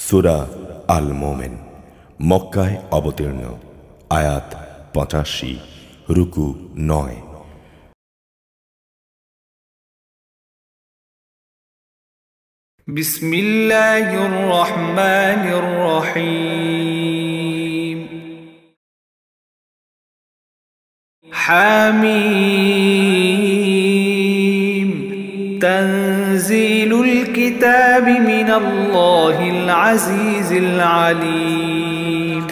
সূরা আল মোমেন মক্কায় অবতীর্ণ। আয়াত 85, রুকু 9। বিসমিল্লাহির রহমানির রহিম। হামিম তানজিলুল কিতাবি মিনাল্লাহিল আজিজিল আলিম।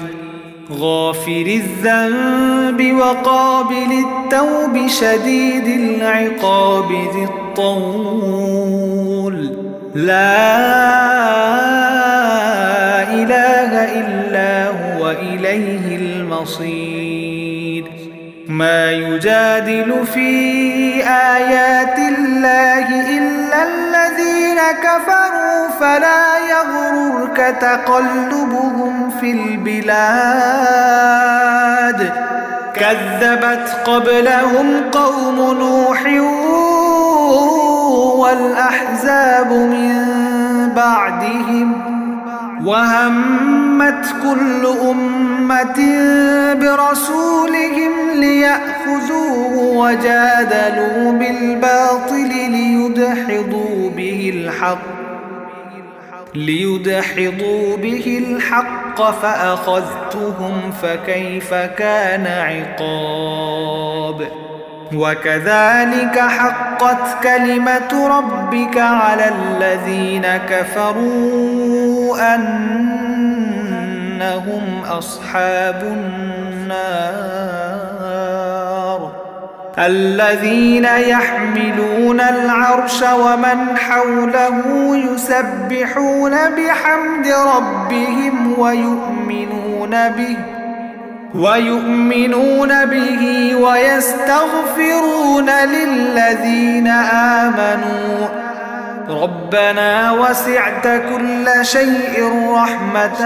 গাফিরিজ যানবি ওয়া কাবিলিত তাওবি শাদীদিল ইকাবি যিত তাওল। لا إله إلا هو إليه المصير. ما يجادل في آيات الله إلا الذين كفروا فلا يغررك تقلبهم في البلاد. كذبت قبلهم قوم نوح والأحزاب من بعدهم وهمت كل أمة برسولهم ليأخذوه وجادلوا بالباطل ليدحضوا به الحق فأخذتهم فكيف كان عقاب. وكذلك حقت كلمة ربك على الذين كفروا أنهم أصحاب النار. الذين يحملون العرش ومن حوله يسبحون بحمد ربهم ويؤمنون به ويستغفرون للذين آمنوا ربنا وسعت كل شيء رحمة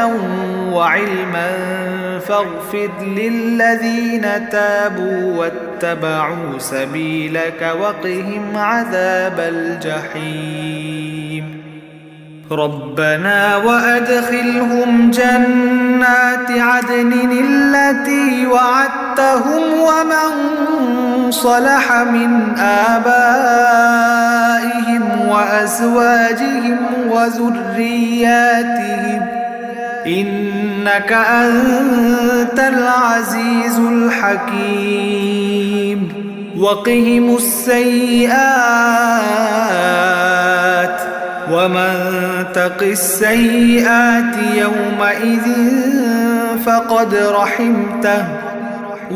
وعلما فاغفر للذين تابوا واتبعوا سبيلك وقهم عذاب الجحيم. ربنا وأدخلهم جنات عدن التي وعدتهم ومن صلح من آبائهم وأزواجهم وذرياتهم إنك أنت العزيز الحكيم. وقهم السيئات ومن تق السيئات يومئذ فقد رحمته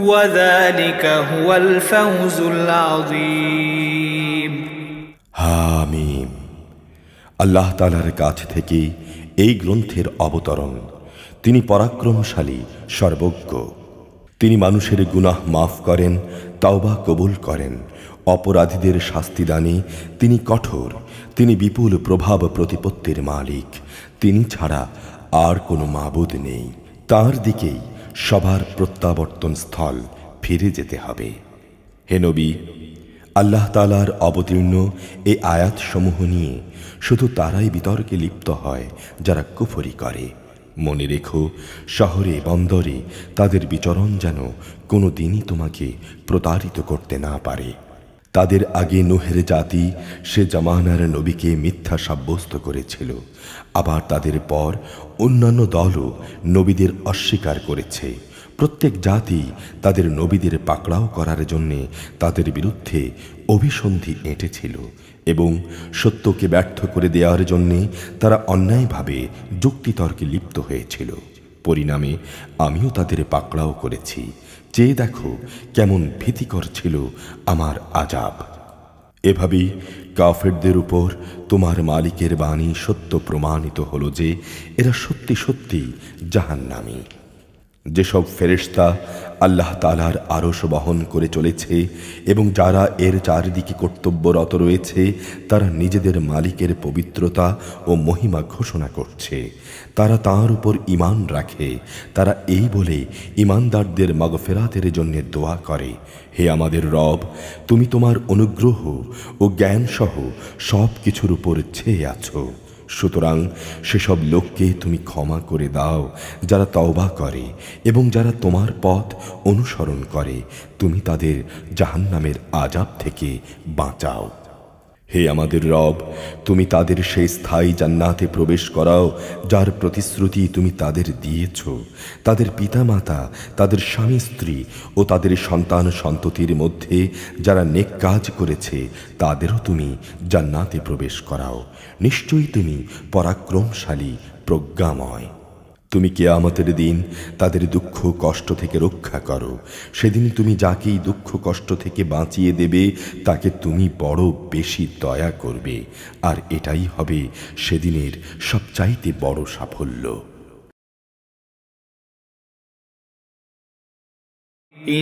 وذلك هو الفوز العظيم. হামিম। আল্লাহ তাআলার কাছ থেকে এই গ্রন্থের অবতরণ। তিনি পরাক্রমশালী, সর্বজ্ঞ। তিনি মানুষের গুনাহ মাফ করেন, তাওবা কবুল করেন। অপরাধীদের শাস্তি দানে তিনি কঠোর। তিনি বিপুল প্রভাব প্রতিপত্তির মালিক। তিনি ছাড়া আর কোনো মাবুদ নেই। তার দিকেই সবার প্রত্যাবর্তন স্থল ফিরে যেতে হবে। হে নবী, আল্লাহ তাআলার অবতীর্ণ এই আয়াতসমূহ নিয়ে শুধু তারাই বিতর্কে লিপ্ত হয় যারা কুফরি করে। মনে রেখো, শহরে বন্দরে তাদের বিচরণ যেন কোনো দিনই তোমাকে প্রতারিত করতে না পারে। তাদের আগে নূহের জাতি সে জামানার নবীকে মিথ্যা সাব্যস্ত করেছিল। আবার তাদের পর অন্যান্য দলও নবীদের অস্বীকার করেছে। প্রত্যেক জাতি তাদের নবীদের পাকড়াও করার জন্যে তাদের বিরুদ্ধে অভিসন্ধি এঁটেছিল এবং সত্যকে ব্যর্থ করে দেওয়ার জন্যে তারা অন্যায়ভাবে যুক্তিতর্কে লিপ্ত হয়েছিল। পরিণামে আমিও তাদের পাকড়াও করেছি। চেয়ে দেখো কেমন ভীতিকর ছিল আমার আযাব। এভাবেই কাফেরদের উপর তোমার মালিকের বাণী সত্য প্রমাণিত হলো যে এরা সত্যি সত্যি জাহান্নামী। যেসব ফেরেশতা আল্লাহ তাআলার আরশ বহন করে চলেছে এবং যারা এর চারিদিকে কর্তব্যরত রয়েছে, তারা নিজেদের মালিকের পবিত্রতা ও মহিমা ঘোষণা করছে। তারা তাঁর উপর ঈমান রাখে। তারা এই বলে ঈমানদারদের মাগফিরাতের জন্য দোয়া করে, হে আমাদের রব, তুমি তোমার অনুগ্রহ ও জ্ঞান সহ সব কিছুর উপর ছেয়ে আছো। সুতরাং সেসব লোককে তুমি ক্ষমা করে দাও যারা তওবা করে এবং যারা তোমার পথ অনুসরণ করে, তুমি তাদের জাহান্নামের আযাব থেকে বাঁচাও। হে আমাদের রব, তুমি তাদের সেই স্থায়ী জান্নাতে প্রবেশ করাও যার প্রতিশ্রুতি তুমি তাদের দিয়েছ। তাদের পিতামাতা, তাদের স্বামী স্ত্রী ও তাদের সন্তান সন্ততির মধ্যে যারা নেক কাজ করেছে তাদেরও তুমি জান্নাতে প্রবেশ করাও। নিশ্চয়ই তুমি পরাক্রমশালী, প্রজ্ঞাময়। তুমি কিয়ামতের দিন তাদের দুঃখ কষ্ট থেকে রক্ষা করো। সেদিন তুমি যাকেই দুঃখ কষ্ট থেকে বাঁচিয়ে দেবে তাকে তুমি বড় বেশি দয়া করবে, আর এটাই হবে সেদিনের সবচাইতে বড় সাফল্য।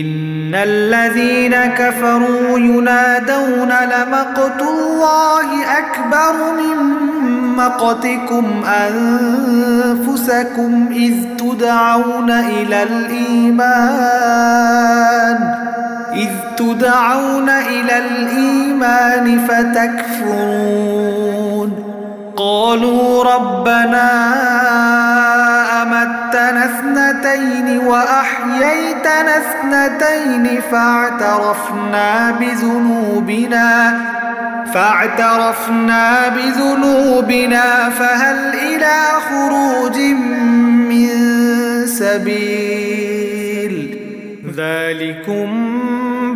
ইন্নাল্লাযীনা কাফারু ইউনাদাউনা লামাকতুল্লাহি আকবারু মিন مقتكم أنفسكم إذ تدعون إلى الإيمان فتكفرون قالوا ربنا أمتنا اثنتين وأحييتنا اثنتين فاعترفنا بذنوبنا فهل إلى خروج من سبيل ذلكم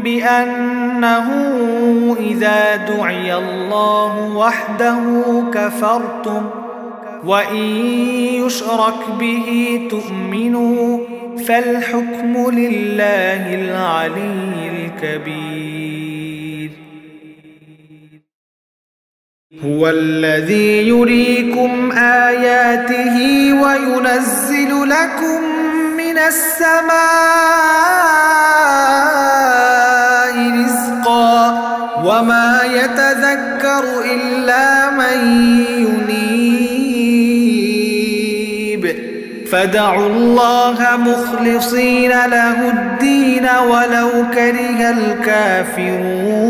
بأنه إذا دعي الله وحده كفرتم وإن يشرك به تؤمنوا فالحكم لله العلي الكبير هو الذي يريكم آياته وينزل لكم من السماء رزقا وما يتذكر إلا من ينيب فادعوا الله مخلصين له الدين ولو كره الكافرون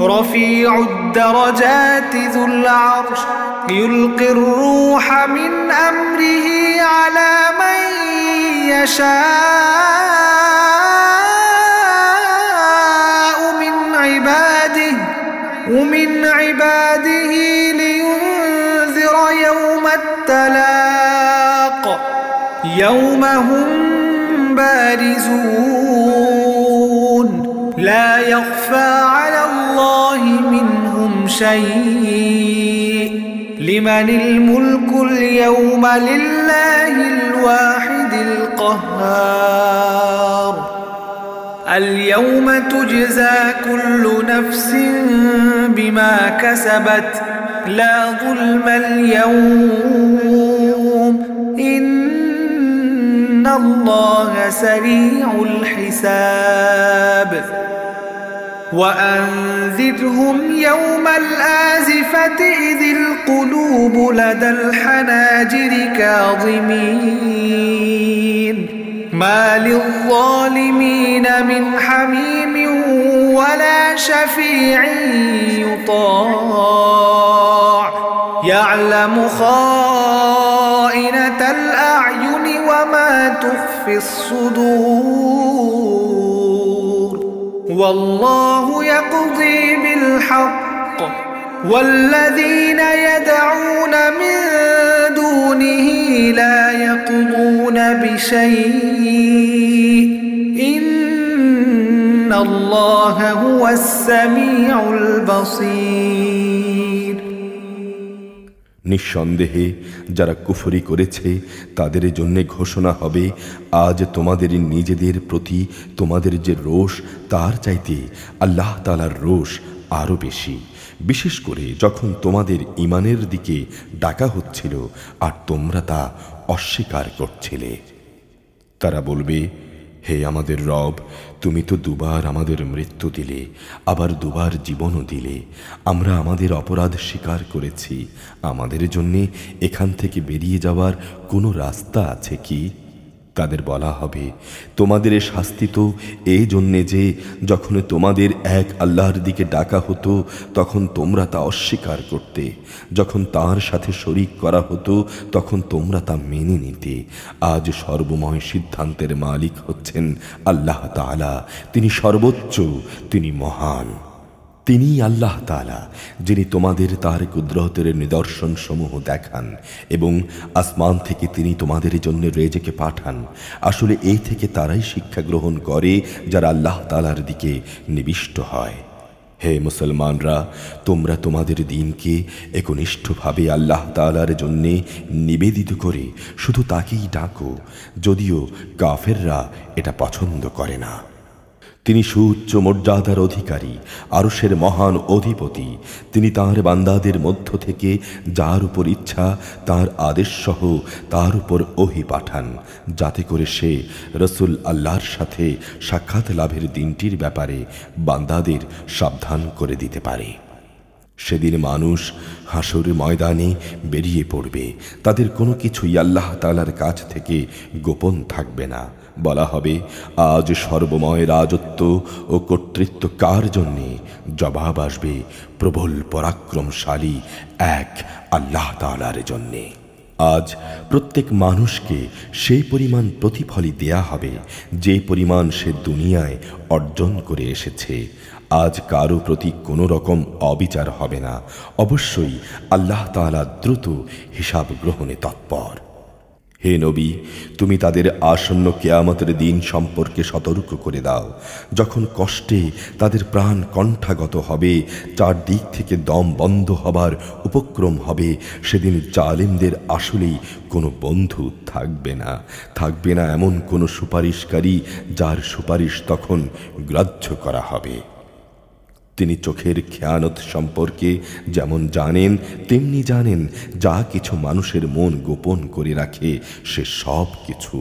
رفيع الدرجات ذو العرش يلقي الروح من أمره على من يشاء من عباده لينذر يوم التلاق يوم هم بارزون لا يخفى على الله منهم شيء لمن الملك اليوم لله الواحد القهار اليوم تجزى كل نفس بما كسبت لا ظلم اليوم إن الله سريع الحساب وأنذرهم يوم الآزفة إذ القلوب لدى الحناجر كاظمين ما للظالمين من حميم ولا شفيع يطاع يعلم خائنة الأعين وما تخفي الصدور والله يقضي بالحق والذين يدعون من دونه لا يقضون بشيء إن الله هو السميع البصير নিঃসন্দেহে যারা কুফরি করেছে তাদের জন্য ঘোষণা হবে, আজ তোমাদের নিজেদের প্রতি তোমাদের যে রোষ তার চাইতে আল্লাহ তাআলার রোষ আরো বেশি, বিশেষ করে যখন তোমাদের ঈমানের দিকে ডাকা হচ্ছিল আর তোমরা তা অস্বীকার করছিলে। তারা বলবে, হে আমাদের রব, তুমি তো দুবার আমাদের মৃত্যু দিলে, আবার দুবার জীবনও দিলে। আমরা আমাদের অপরাধ স্বীকার করেছি। আমাদের জন্যে এখান থেকে বেরিয়ে যাওয়ার কোনো রাস্তা আছে কি? তাদের বলা হবে, তোমাদের এ শাস্তি তো এই জন্যে যে যখন তোমাদের এক আল্লাহর দিকে ডাকা হতো তখন তোমরা তা অস্বীকার করতে, যখন তার সাথে শরীক করা হতো তখন তোমরা তা মেনে নিতে। আজ সর্বময় সিদ্ধান্তের মালিক হচ্ছেন আল্লাহ তাআলা। তিনি সর্বোচ্চ, তিনি মহান। তিনি আল্লাহ তাআলা যিনি তোমাদের তার কুদরতের নিদর্শন সমূহ দেখান এবং আসমান থেকে তিনি তোমাদের জন্য রেজেকে পাঠান। আসলে এই থেকে তারাই শিক্ষা গ্রহণ করে যারা আল্লাহ তাআলার দিকে নিবিষ্ট হয়। হে মুসলমানরা, তোমরা তোমাদের দিনকে একনিষ্ঠভাবে আল্লাহ তাআলার জন্যে নিবেদিত করে শুধু তাকেই ডাকো, যদিও কাফেররা এটা পছন্দ করে না। তিনি সুউচ্চ মর্যাদার অধিকারী, আরশের মহান অধিপতি। তিনি তাঁর বান্দাদের মধ্য থেকে যার উপর ইচ্ছা তাঁর আদেশসহ তার উপর ওহী পাঠান, যাতে করে সে রসুল আল্লাহর সাথে সাক্ষাৎ লাভের দিনটির ব্যাপারে বান্দাদের সাবধান করে দিতে পারে। সেদিন মানুষ হাসর ময়দানে বেরিয়ে পড়বে, তাদের কোনো কিছুই আল্লাহ তাআলার কাছ থেকে গোপন থাকবে না। বলা হবে, আজ সর্বময় রাজত্ব ও কর্তৃত্ব কার জন্যে? জবাব আসবে, প্রবল পরাক্রমশালী এক আল্লাহ তাআলার জন্যে। আজ প্রত্যেক মানুষকে সেই পরিমাণ প্রতিফলই দেয়া হবে যে পরিমাণ সে দুনিয়ায় অর্জন করে এসেছে। আজ কারো প্রতি কোনো রকম অবিচার হবে না। অবশ্যই আল্লাহ তাআলা দ্রুত হিসাব গ্রহণে তৎপর। হে নবী, তুমি তাদের আসন্ন কিয়ামতের দিন সম্পর্কে সতর্ক করে দাও, যখন কষ্টে তাদের প্রাণ কণ্ঠাগত হবে, চারদিক থেকে দম বন্ধ হবার উপক্রম হবে। সেদিন জালিমদের আসলেই কোনো বন্ধু থাকবে না। থাকবে না এমন কোনো সুপারিশকারী যার সুপারিশ তখন গ্রাহ্য করা হবে। তিনি চোখের খেয়ানত সম্পর্কে যেমন জানেন, তেমনি জানেন যা কিছু মানুষের মন গোপন করে রাখে সে সব কিছু।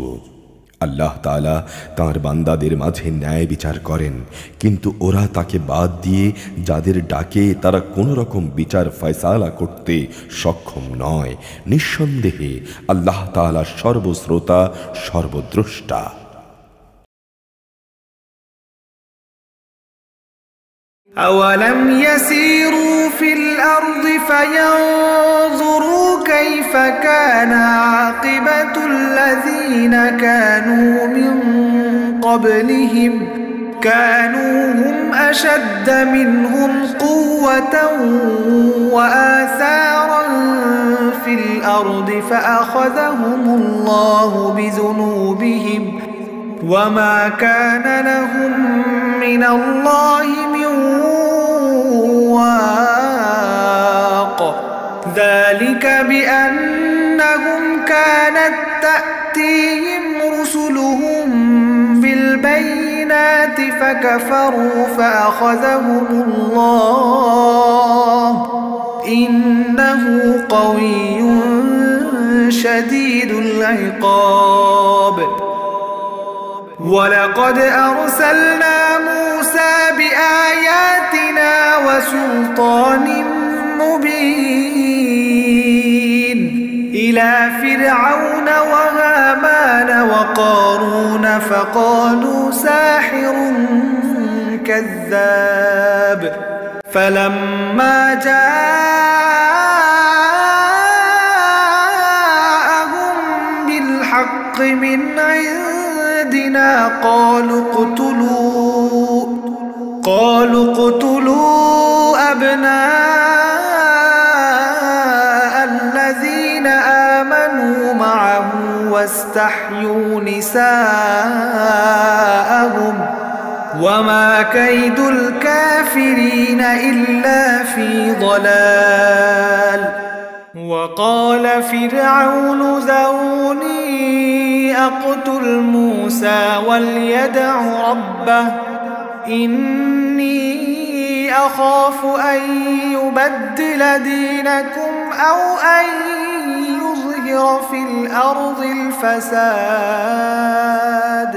আল্লাহ তাআলা তাঁর বান্দাদের মাঝে ন্যায় বিচার করেন, কিন্তু ওরা তাকে বাদ দিয়ে যাদের ডাকে তারা কোনো রকম বিচার ফয়সালা করতে সক্ষম নয়। নিঃসন্দেহে আল্লাহ তাআলা সর্বশ্রোতা, সর্বদ্রষ্টা। أولم يسيروا في الأرض فينظروا كيف كان عاقبة الذين كانوا من قبلهم كانوا هم أشد منهم قوة وآثارا في الأرض فأخذهم الله بذنوبهم وما كان لهم من الله من واق ذلك بأنهم كانت تأتيهم رسلهم بالبينات فكفروا فأخذهم الله إنه قوي شديد العقاب ولقد أرسلنا موسى بآياتنا وسلطان مبين إلى فرعون وهامان وقارون فقالوا ساحر كذاب فلما جاءهم بالحق من عندنا قالوا اقتلوا أبناء الذين آمنوا معه واستحيوا نساءهم وما كيد الكافرين إلا في ضلال وقال فرعون ذروني أقتل موسى وليدع ربه إني أخاف أن يبدل دينكم أو أن يظهر في الأرض الفساد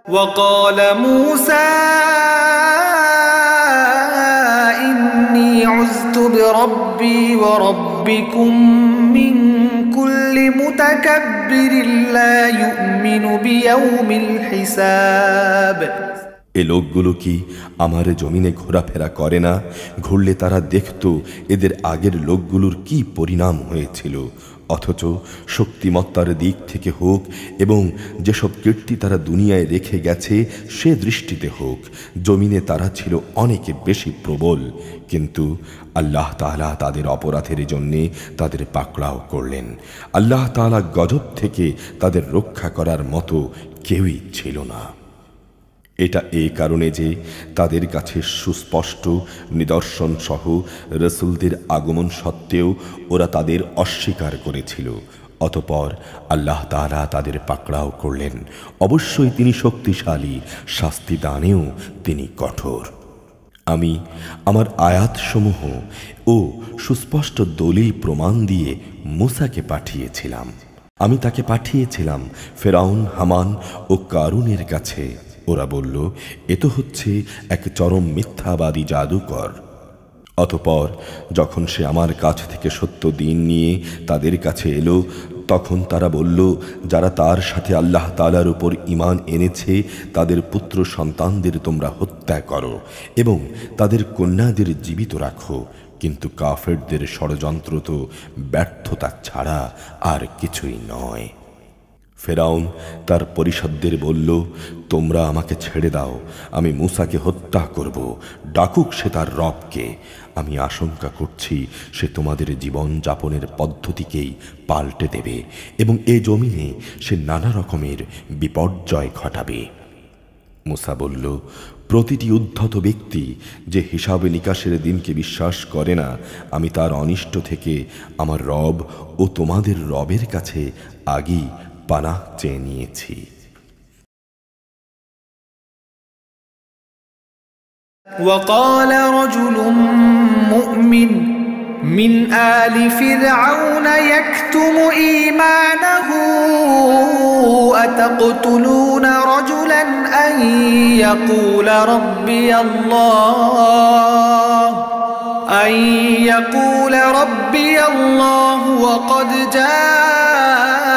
وقال موسى إني عزت بربي وربكم من كل متكبر لا يؤمن بيوم الحساب। এ লোকগুলো কি আমার জমিনে ঘোরাফেরা করে না? ঘুরলে তারা দেখত এদের আগের লোকগুলোর কি পরিণাম হয়েছিল। অথচ শক্তিমত্তার দিক থেকে হোক এবং যেসব কীর্তি তারা দুনিয়ায় রেখে গেছে সে দৃষ্টিতে হোক, জমিনে তারা ছিল অনেক বেশি প্রবল। কিন্তু আল্লাহ তাআলা তাদের অপরাধের জন্যে তাদের পাকড়াও করলেন। আল্লাহ তাআলা গজব থেকে তাদের রক্ষা করার মতো কেউই ছিল না। এটা এই কারণে যে তাদের কাছে সুস্পষ্ট নিদর্শন সহ রসুলদের আগমন সত্ত্বেও ওরা তাদের অস্বীকার করেছিল। অতঃপর আল্লাহ তাআলা তাদের পাকড়াও করলেন। অবশ্যই তিনি শক্তিশালী, শাস্তি দানেও তিনি কঠোর। আমি আমার আয়াতসমূহ ও সুস্পষ্ট দলিল প্রমাণ দিয়ে মূসাকে পাঠিয়েছিলাম। আমি তাকে পাঠিয়েছিলাম ফেরাউন, হামান ও কারুনের কাছে। ওরা বলল, এ তো হচ্ছে এক চরম মিথ্যাবাদী জাদুকর। অতঃপর যখন সে আমার কাছ থেকে সত্য দিন নিয়ে তাদের কাছে এলো, তখন তারা বলল, যারা তার সাথে আল্লাহ তাআলার উপর ঈমান এনেছে তাদের পুত্র সন্তানদের তোমরা হত্যা করো এবং তাদের কন্যাদের জীবিত রাখো। কিন্তু কাফেরদের ষড়যন্ত্র তো ব্যর্থতা ছাড়া আর কিছুই নয়। ফেরাউন তার পরিষদদের বলল, তোমরা আমাকে ছেড়ে দাও, আমি মূসাকে হত্যা করব। ডাকুক সে তার রবকে। আমি আশঙ্কা করছি সে তোমাদের জীবন যাপনের পদ্ধতিকেই পাল্টে দেবে এবং এ জমিনে সে নানা রকমের বিপর্যয় ঘটাবে। মূসা বলল, প্রতিটি উদ্ধত ব্যক্তি যে হিসাবে নিকাশের দিনকে বিশ্বাস করে না, আমি তার অনিষ্ট থেকে আমার রব ও তোমাদের রবের কাছে আগেই পানাহ চেয়ে নিয়েছি। وقال رجل مؤمن من آل فرعون يكتم إيمانه أتقتلون رجلا أن يقول ربي الله وقد جاءكم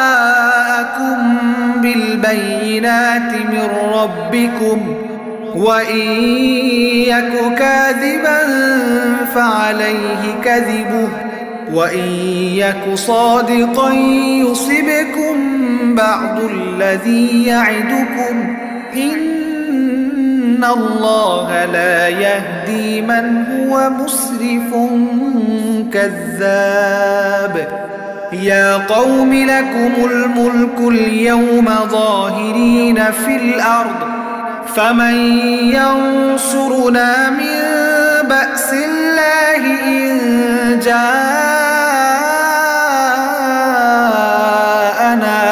بالبينات من ربكم وإن يك كاذبا فعليه كذبه وإن يك صادقا يصبكم بعض الذي يعدكم إن الله لا يهدي من هو مسرف كذاب يا قوم لكم الملك اليوم ظاهرين في الأرض فمن ينصرنا من بأس الله إن جاءنا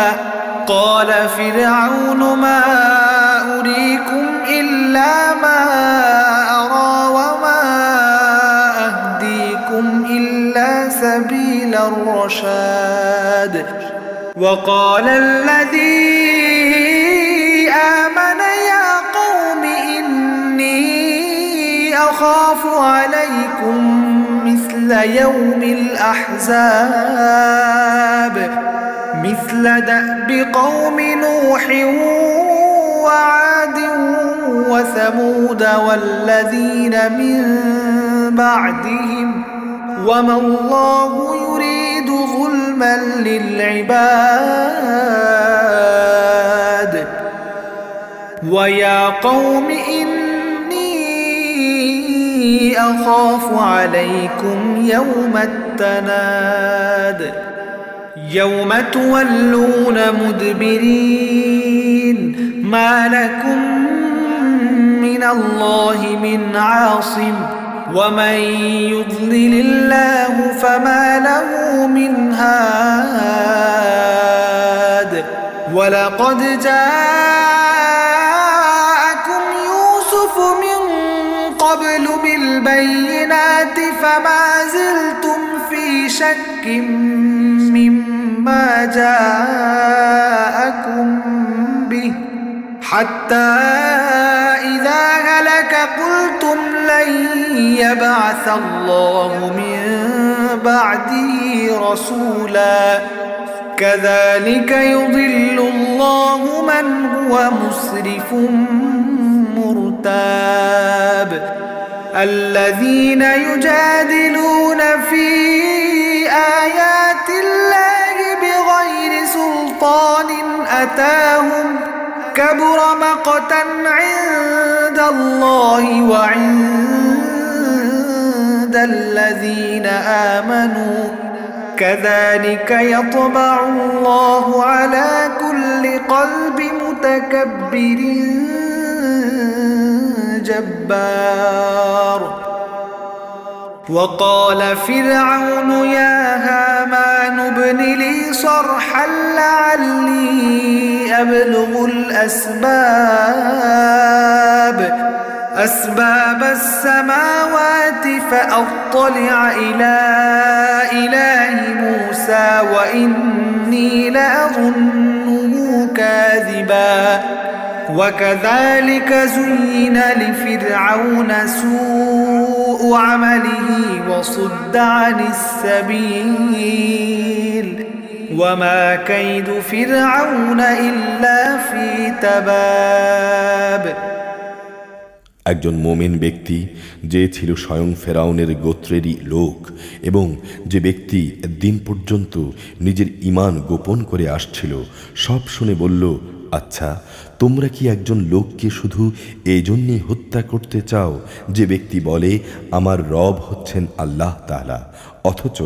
قال فرعون ما أريكم إلا ما أرى وما أهديكم إلا سبيل الرشاد وقال الذي آمن يا قوم إني أخاف عليكم مثل يوم الأحزاب مثل دأب قوم نوح وعاد وثمود والذين من بعدهم وما الله يريد ظلما للعباد ويا قوم إني أخاف عليكم يوم التناد يوم تولون مدبرين ما لكم من الله من عاصم ومن يضلل الله فما له من هاد ولقد جاءكم يوسف من قبل بالبينات فما زلتم في شك مما جاءكم به حتى إذا هلك قلتم لن يبعث الله من بعده رسولا كذلك يضل الله من هو مسرف مرتاب الذين يجادلون في آيات الله بغير سلطان أتاهم كبر مقتا عند الله وعند الذين آمنوا كذلك يطبع الله على كل قلب متكبر جبار وقال فرعون يا هامان ابن لي صرحا لعلي أبلغ أسباب السماوات فأطلع إلى إله موسى وإني لأظنه كاذبا وكذلك زين لفرعون سوء عمله وصد عن السبيل وما كيد فرعون إلا في تباب একজন মুমিন ব্যক্তি যে ছিল স্বয়ং ফেরাউনের গোত্রেরই লোক এবং যে ব্যক্তি দিন পর্যন্ত নিজের ঈমান গোপন করে আসছিল সব শুনে বলল, আচ্ছা তোমরা কি একজন লোককে শুধু এজন্যই হত্যা করতে চাও যে ব্যক্তি বলে আমার রব হচ্ছেন আল্লাহ তাআলা, অথচ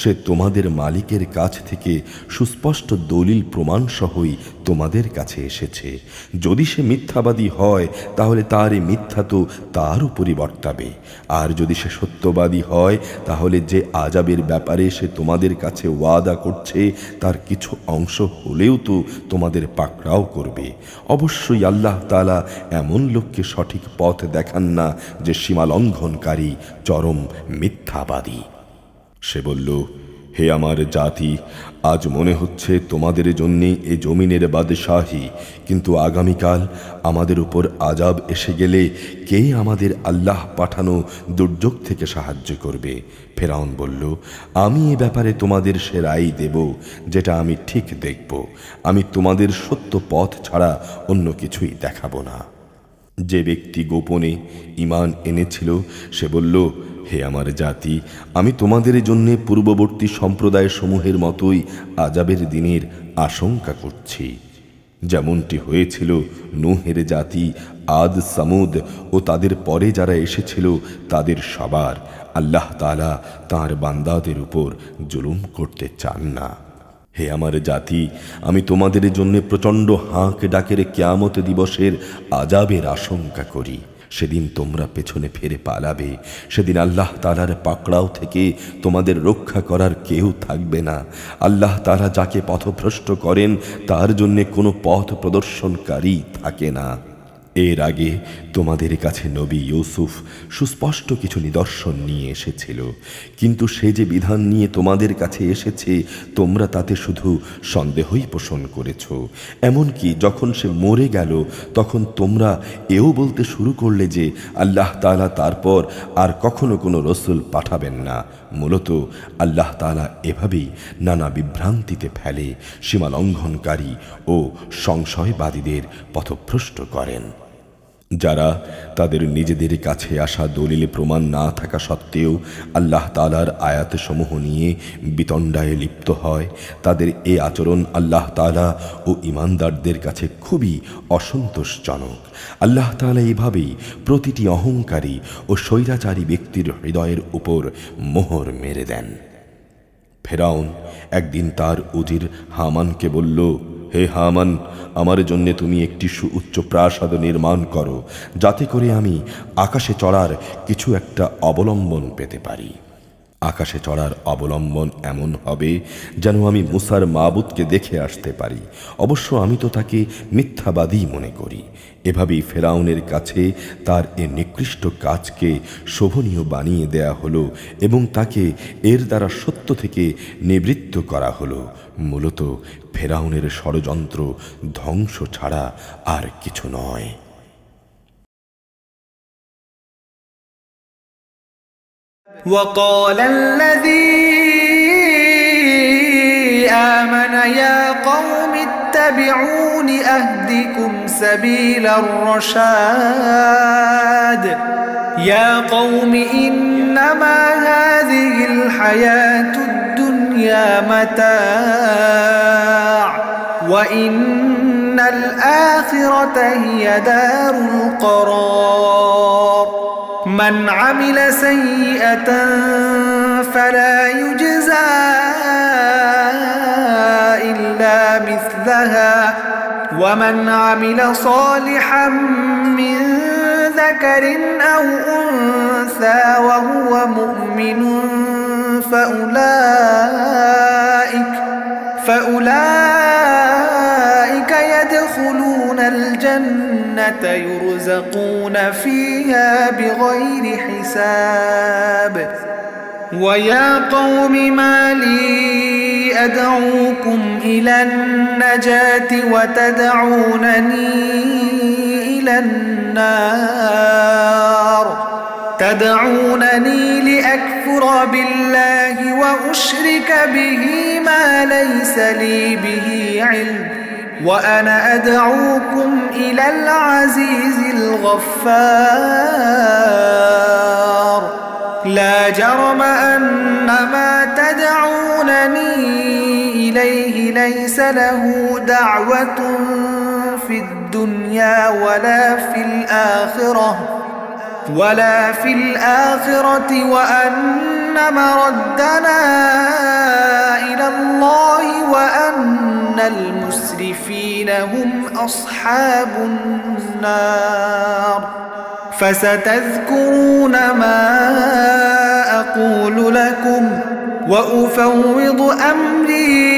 সে তোমাদের মালিকের কাছ থেকে সুস্পষ্ট দলিল প্রমাণ সহই তোমাদের কাছে এসেছে। যদি সে মিথ্যাবাদী হয় তাহলে তার এই মিথ্যা তো তার উপরই বর্তাবে, আর যদি সে সত্যবাদী হয় তাহলে যে আযাবের ব্যাপারে সে তোমাদের কাছে ওয়াদা করছে তার কিছু অংশ হলেও তো তোমাদের পাকড়াও করবে। অবশ্যই আল্লাহ তাআলা এমন লোককে সঠিক পথ দেখান না যে সীমালঙ্ঘনকারী, চরম মিথ্যাবাদী। সে বলল, হে আমার জাতি, আজ মনে হচ্ছে তোমাদের জন্যে এ জমিনের বাদশাহী, কিন্তু আগামীকাল আমাদের উপর আযাব এসে গেলে কে আমাদের আল্লাহ পাঠানো দুর্যোগ থেকে সাহায্য করবে? ফেরাউন বলল, আমি এ ব্যাপারে তোমাদের সে রায় দেব যেটা আমি ঠিক দেখব। আমি তোমাদের সত্য পথ ছাড়া অন্য কিছুই দেখাবো না। যে ব্যক্তি গোপনে ঈমান এনেছিল সে বলল, হে আমার জাতি, আমি তোমাদের জন্য পূর্ববর্তী সম্প্রদায় সমূহের মতোই আযাবের দিনের আশঙ্কা করছি, যেমনটি হয়েছিল নূহের জাতি আদ, সামুদ ও তাদের পরে যারা এসেছিল তাদের সবার। আল্লাহ তাআলা তাঁর বান্দাদের উপর জুলুম করতে চান না। হে আমার জাতি, আমি তোমাদের জন্য প্রচণ্ড হাঁক ডাকের কিয়ামত দিবসের আযাবের আশঙ্কা করি। সেদিন তোমরা পেছনে ফিরে পালাবে। সেদিন আল্লাহ তাআলার পাকড়াও থেকে তোমাদের রক্ষা করার কেউ থাকবে না। আল্লাহ তাআলা যাকে পথভ্রষ্ট করেন তার জন্য কোনো পথ প্রদর্শনকারী থাকে না। এর আগে তোমাদের কাছে নবী ইউসুফ সুস্পষ্ট কিছু নিদর্শন নিয়ে এসেছিল, কিন্তু সে যে বিধান নিয়ে তোমাদের কাছে এসেছে তোমরা তাতে শুধু সন্দেহই পোষণ করেছ। এমনকি যখন সে মরে গেল তখন তোমরা এও বলতে শুরু করলে যে আল্লাহ তাআলা তারপর আর কখনো কোনো রসুল পাঠাবেন না। মূলত আল্লাহ তাআলা এভাবেই নানা বিভ্রান্তিতে ফেলে সীমালঙ্ঘনকারী ও সংশয়বাদীদের পথভ্রষ্ট করেন। যারা তাদের নিজেদের কাছে আসা দলিল প্রমাণ না থাকা সত্ত্বেও আল্লাহ তাআলার আয়াতসমূহ নিয়ে বিতণ্ডায় লিপ্ত হয়, তাদের এ আচরণ আল্লাহ তাআলা ও ঈমানদারদের কাছে খুবই অসন্তোষজনক। আল্লাহ তাআলা এভাবেই প্রতিটি অহংকারী ও স্বৈরাচারী ব্যক্তির হৃদয়ের উপর মোহর মেরে দেন। ফেরাউন একদিন তার উজির হামানকে বলল, হে হামান, আমার জন্য তুমি একটি সুউচ্চ প্রাসাদ নির্মাণ করো, যাতে করে আমি আকাশে চড়ার কিছু একটা অবলম্বন পেতে পারি। আকাশে চড়ার অবলম্বন এমন হবে যেন আমি মুসার মাবুদকে দেখে আসতে পারি। অবশ্য আমি তো তাকে মিথ্যাবাদী মনে করি। এভাবেই ফেরাউনের কাছে তার এ নিকৃষ্ট কাজকে শোভনীয় বানিয়ে দেয়া হলো এবং তাকে এর দ্বারা সত্য থেকে নিবৃত্ত করা হলো। মূলত ফেরাউনের ষড়যন্ত্র ধ্বংস ছাড়া আর কিছু নয়। وقال الذي آمن يا قوم اتبعون أهدكم سبيل الرشاد يا قوم إنما هذه الحياة الدنيا متاع وإن الآخرة هي دار القرار من عمل سيئة فلا يجزى إلا مثلها ومن عمل صالحا من ذكر أو أنثى وهو مؤمن فأولئك يدخلون الجنة يرزقون فيها بغير حساب ويا قوم ما لي أدعوكم إلى النجاة وتدعونني إلى النار تدعونني لأكفر بالله وأشرك به ما ليس لي به علم وأنا أدعوكم إلى العزيز الغفار لا جرم أن ما تدعونني إليه ليس له دعوة في الدنيا ولا في الآخرة وأن مردنا إلى الله وأن المسرفين هم أصحاب النار فستذكرون ما أقول لكم وأفوض أمري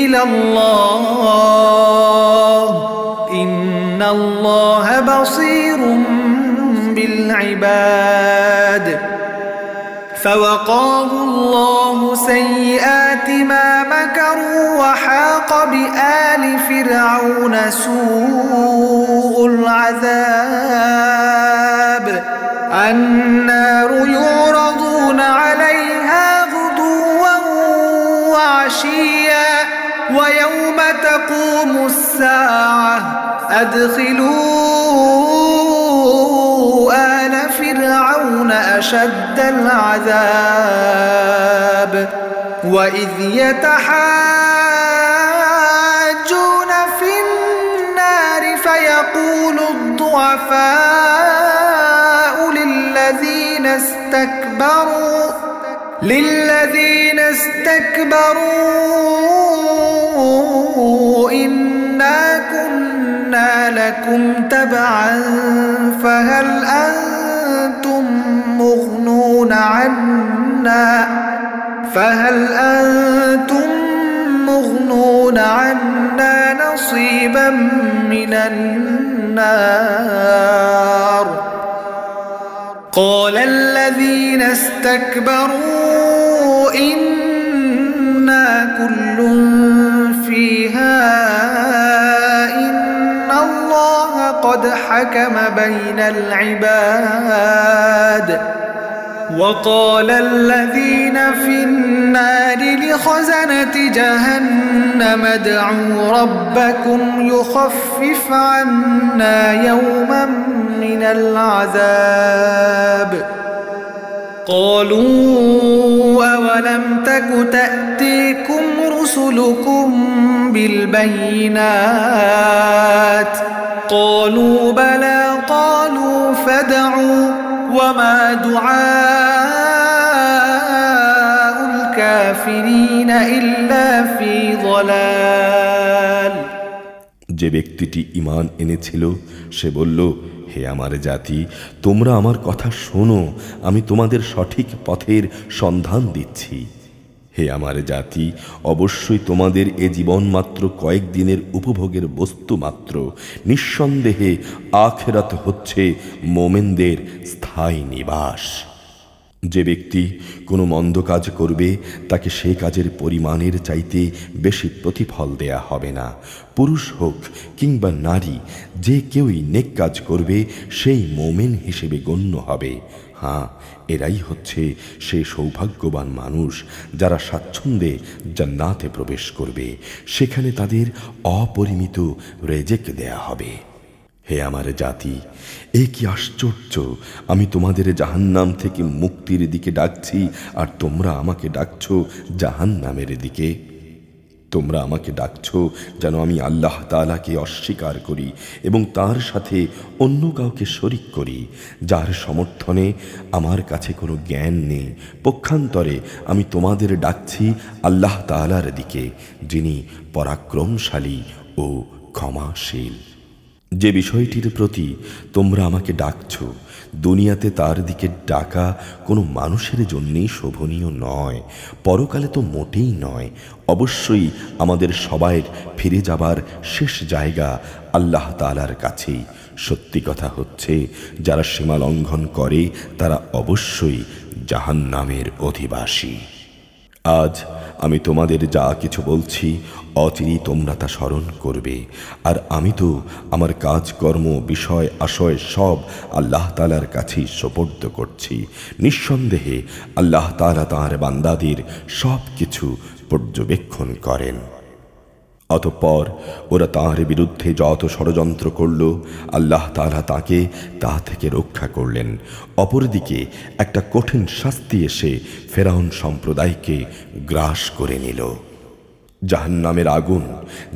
إلى الله إن الله بصير بالعباد فوقاه الله سيئات ما مكروا وحاق بآل فرعون سوء العذاب النار يعرضون عليها غدوا وعشيا ويوم تقوم الساعة أدخلوا آل فرعون أشد العذاب وإذ يتحاجون في النار فيقول الضعفاء للذين استكبروا إنا كنا لكم تبعا فهل أنتم مغنون عنا نصيبا من النار قال الذين استكبروا إنا كل فيها إن الله قد حكم بين العباد وقال الذين في النار لخزنة جهنم ادعوا ربكم يخفف عنا يوما من العذاب قالوا أولم تك تأتيكم رسلكم بالبينات قالوا بلى قالوا فادعوا وما دعاء الكافرين إلا في ضلال যে ব্যক্তিটি ঈমান এনেছিল সে বলল, হে আমার জাতি, তোমরা আমার কথা শোনো, আমি তোমাদের সঠিক পথের সন্ধান দিচ্ছি। হে আমার জাতি, অবশ্যই তোমাদের এ জীবন মাত্র কয়েকদিনের উপভোগের বস্তু মাত্র। নিঃসন্দেহে আখিরাত হচ্ছে মোমেনদের স্থায়ী নিবাস। যে ব্যক্তি কোনো মন্দ কাজ করবে তাকে সে কাজের পরিমাণের চাইতে বেশি প্রতিফল দেয়া হবে না। পুরুষ হোক কিংবা নারী, যে কেউই নেক কাজ করবে সেই মোমেন হিসেবে গণ্য হবে। হ্যাঁ, এরাই হচ্ছে সেই সৌভাগ্যবান মানুষ যারা স্বাচ্ছন্দ্যে জান্নাতে প্রবেশ করবে, সেখানে তাদের অপরিমিত রেজেক দেয়া হবে। হে আমার জাতি, এ কি আশ্চর্য! আমি তোমাদের জাহান্নাম থেকে মুক্তির দিকে ডাকছি, আর তোমরা আমাকে ডাকছো জাহান্নামের দিকে। তোমরা আমাকে ডাকছো যেন আমি আল্লাহ তাআলাকে অস্বীকার করি এবং তার সাথে অন্য কাউকে শরীক করি, যার সমর্থনে আমার কাছে কোনো জ্ঞান নেই। পক্ষান্তরে আমি তোমাদের ডাকছি আল্লাহ তাআলার দিকে, যিনি পরাক্রমশালী ও ক্ষমাশীল। যে বিষয়টির প্রতি তোমরা আমাকে ডাকছো, দুনিয়াতে তার দিকে ডাকা কোনো মানুষের জন্যেই শোভনীয় নয়, পরকালে তো মোটেই নয়। অবশ্যই আমাদের সবাইয়ের ফিরে যাবার শেষ জায়গা আল্লাহ তাআলার কাছেই। সত্যি কথা হচ্ছে, যারা সীমা লঙ্ঘন করে তারা অবশ্যই জাহান্নামের অধিবাসী। আজ আমি তোমাদের যা কিছু বলছি, অচিরেই তোমরা তা স্মরণ করবে। আর আমি তো আমার কাজকর্ম, বিষয় আশয় সব আল্লাহ তাআলার কাছেই সোপর্দ করছি। নিঃসন্দেহে আল্লাহ তাআলা তাঁর বান্দাদের সব কিছু পর্যবেক্ষণ করেন। অতঃপর ওরা তাঁর বিরুদ্ধে যত ষড়যন্ত্র করল, আল্লাহ তাআলা তাকে তা থেকে রক্ষা করলেন। অপরদিকে একটা কঠিন শাস্তি এসে ফেরাউন সম্প্রদায়কে গ্রাস করে নিল। জাহান্নামের আগুন,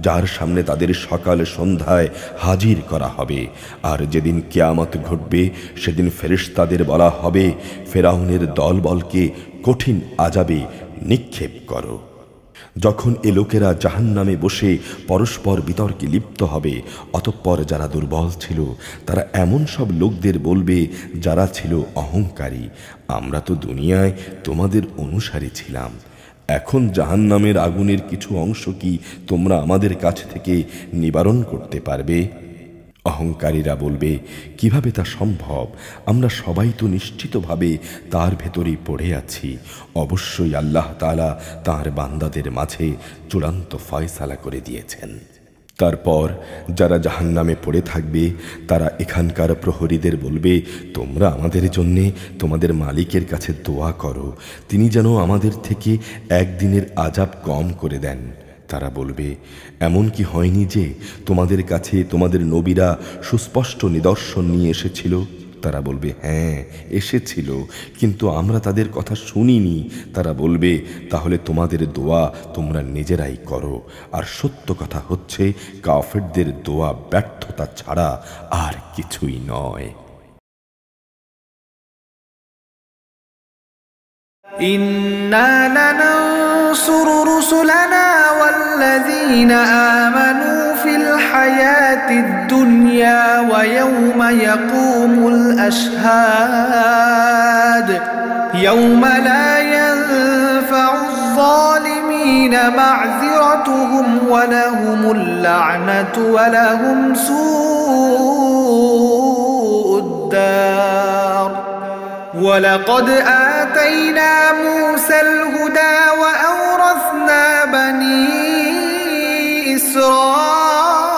যার সামনে তাদের সকাল সন্ধ্যায় হাজির করা হবে। আর যেদিন কিয়ামত ঘটবে, সেদিন ফেরেশতাদের বলা হবে, ফেরাউনের দলবলকে কঠিন আযাবে নিক্ষেপ করো। যখন এ লোকেরা জাহান্নামে বসে পরস্পর বিতর্কে লিপ্ত হবে, অতঃপর যারা দুর্বল ছিল তারা এমন সব লোকদের বলবে যারা ছিল অহংকারী, আমরা তো দুনিয়ায় তোমাদের অনুসারী ছিলাম, এখন জাহান্নামের আগুনের কিছু অংশ কি তোমরা আমাদের কাছ থেকে নিবারণ করতে পারবে? অহংকারীরা বলবে, কিভাবে তা সম্ভব? আমরা সবাই তো নিশ্চিতভাবে তার ভেতরেই পড়ে আছি। অবশ্যই আল্লাহ তাআলা তাঁর বান্দাদের মাঝে চূড়ান্ত ফয়সালা করে দিয়েছেন। তারপর যারা জাহান্নামে পড়ে থাকবে, তারা এখানকার প্রহরীদের বলবে, তোমরা আমাদের জন্যে তোমাদের মালিকের কাছে দোয়া করো, তিনি যেন আমাদের থেকে একদিনের আযাব কম করে দেন। তারা বলবে, এমন কি হয়নি যে তোমাদের কাছে তোমাদের নবীরা সুস্পষ্ট নিদর্শন নিয়ে এসেছিল? তারা বলবে, হ্যাঁ এসেছিল, কিন্তু আমরা তাদের কথা শুনিনি। তারা বলবে, তাহলে তোমাদের দোয়া তোমরা নিজেরাই করো। আর সত্য কথা হচ্ছে, কাফেরদের দোয়া ব্যর্থতা ছাড়া আর কিছুই নয়। إنا لننصر رسلنا والذين آمنوا في الحياة الدنيا ويوم يقوم الأشهاد يوم لا ينفع الظالمين معذرتهم ولهم اللعنة ولهم سوء الدار ولقد آتينا موسى الهدى وأورثنا بني إسرائيل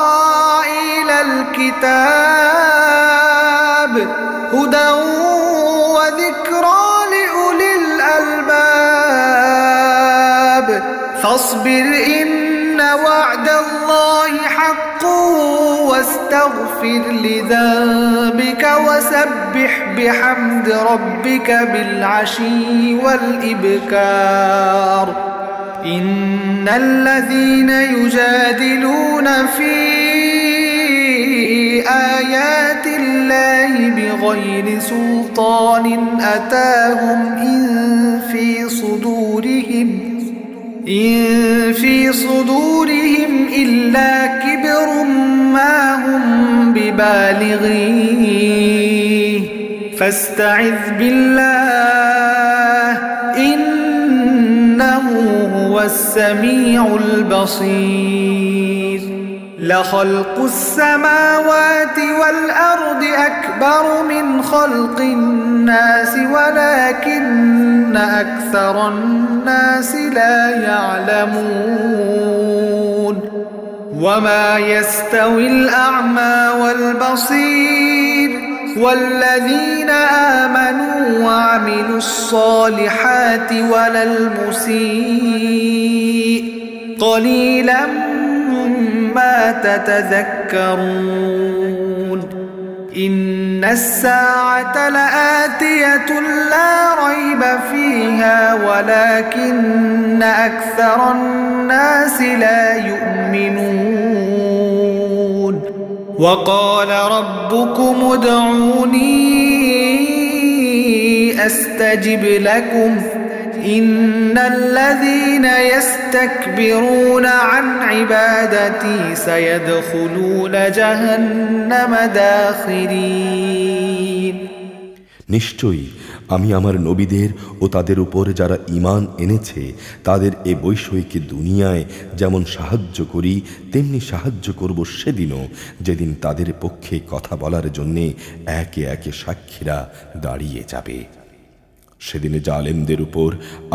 الكتاب هدى وذكرى لأولي الألباب فاصبر إن وعد الله حق واستغفر لذنبك وسبح بحمد ربك بالعشي والإبكار إن الذين يجادلون في آيات الله بغير سلطان أتاهم إن في صدورهم إلا كبر ما هم ببالغيه فاستعذ بالله إنه هو السميع البصير لخلق السماوات والأرض أكبر من خلق الناس ولكن أكثر الناس لا يعلمون وما يستوي الأعمى والبصير والذين آمنوا وعملوا الصالحات ولا المسيء قليلا ما تتذكرون إن الساعة لآتية لا ريب فيها ولكن أكثر الناس لا يؤمنون وقال ربكم ادعوني أستجب لكم إن الذين يستكبرون عن عبادتي سيدخلون جهنم داخرين নিশ্চয়ই আমি আমার নবীদের ও তাদের উপর যারা ঈমান এনেছে তাদের এ বৈষয়িক দুনিয়ায় যেমন সাহায্য করি তেমনি সাহায্য করব সেদিনও যেদিন তাদের পক্ষে কথা বলার জন্যে একে একে সাক্ষীরা দাঁড়িয়ে যাবে। সেদিনে জালেমদের উপর